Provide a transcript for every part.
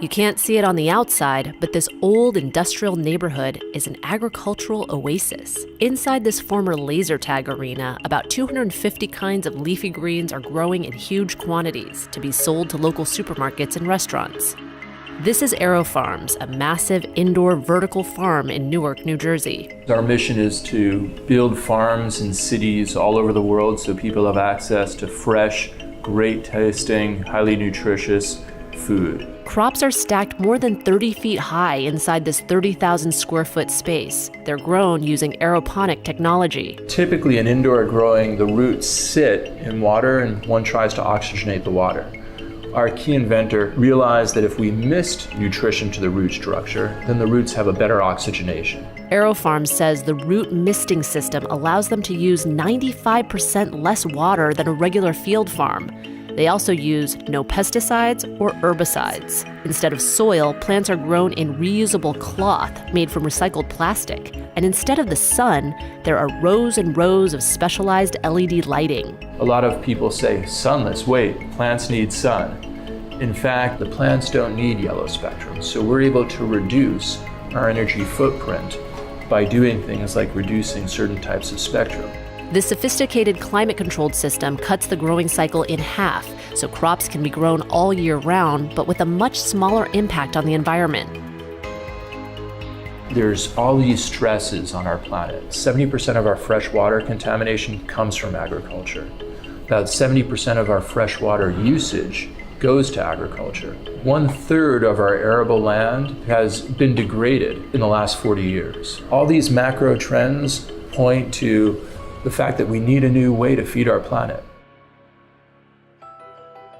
You can't see it on the outside, but this old industrial neighborhood is an agricultural oasis. Inside this former laser tag arena, about 250 kinds of leafy greens are growing in huge quantities to be sold to local supermarkets and restaurants. This is Aero Farms, a massive indoor vertical farm in Newark, New Jersey. Our mission is to build farms in cities all over the world so people have access to fresh, great tasting, highly nutritious food. Crops are stacked more than 30 feet high inside this 30,000 square foot space. They're grown using aeroponic technology. Typically in indoor growing, the roots sit in water and one tries to oxygenate the water. Our key inventor realized that if we missed nutrition to the root structure, then the roots have a better oxygenation. Aero Farms says the root misting system allows them to use 95% less water than a regular field farm. They also use no pesticides or herbicides. Instead of soil, plants are grown in reusable cloth made from recycled plastic. And instead of the sun, there are rows and rows of specialized LED lighting. A lot of people say, sunless, wait, plants need sun. In fact, the plants don't need yellow spectrum, so we're able to reduce our energy footprint by doing things like reducing certain types of spectrum. This sophisticated climate-controlled system cuts the growing cycle in half, so crops can be grown all year round, but with a much smaller impact on the environment. There's all these stresses on our planet. 70% of our freshwater contamination comes from agriculture. About 70% of our freshwater usage goes to agriculture. 1/3 of our arable land has been degraded in the last 40 years. All these macro trends point to the fact that we need a new way to feed our planet.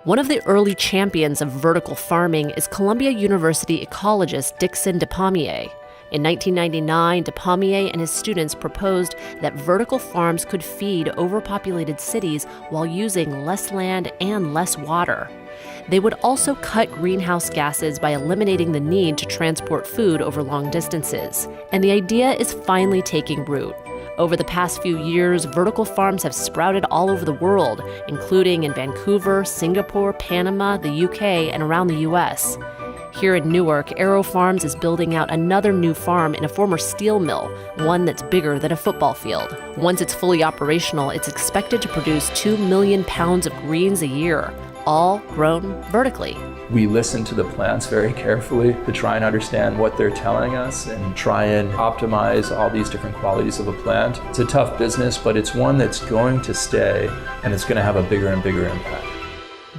One of the early champions of vertical farming is Columbia University ecologist Dixon DePommier. In 1999, DePommier and his students proposed that vertical farms could feed overpopulated cities while using less land and less water. They would also cut greenhouse gases by eliminating the need to transport food over long distances. And the idea is finally taking root. Over the past few years, vertical farms have sprouted all over the world, including in Vancouver, Singapore, Panama, the UK, and around the US. Here in Newark, Aero Farms is building out another new farm in a former steel mill, one that's bigger than a football field. Once it's fully operational, it's expected to produce 2 million pounds of greens a year, all grown vertically. We listen to the plants very carefully to try and understand what they're telling us and try and optimize all these different qualities of a plant. It's a tough business, but it's one that's going to stay and it's going to have a bigger and bigger impact.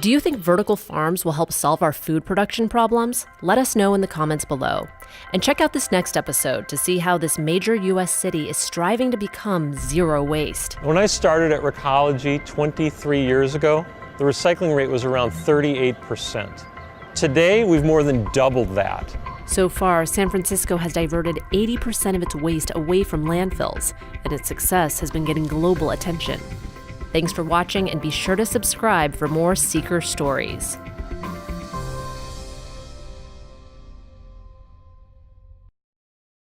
Do you think vertical farms will help solve our food production problems? Let us know in the comments below. And check out this next episode to see how this major U.S. city is striving to become zero waste. When I started at Recology 23 years ago, the recycling rate was around 38%. Today, we've more than doubled that. So far, San Francisco has diverted 80% of its waste away from landfills, and its success has been getting global attention. Thanks for watching, and be sure to subscribe for more Seeker stories.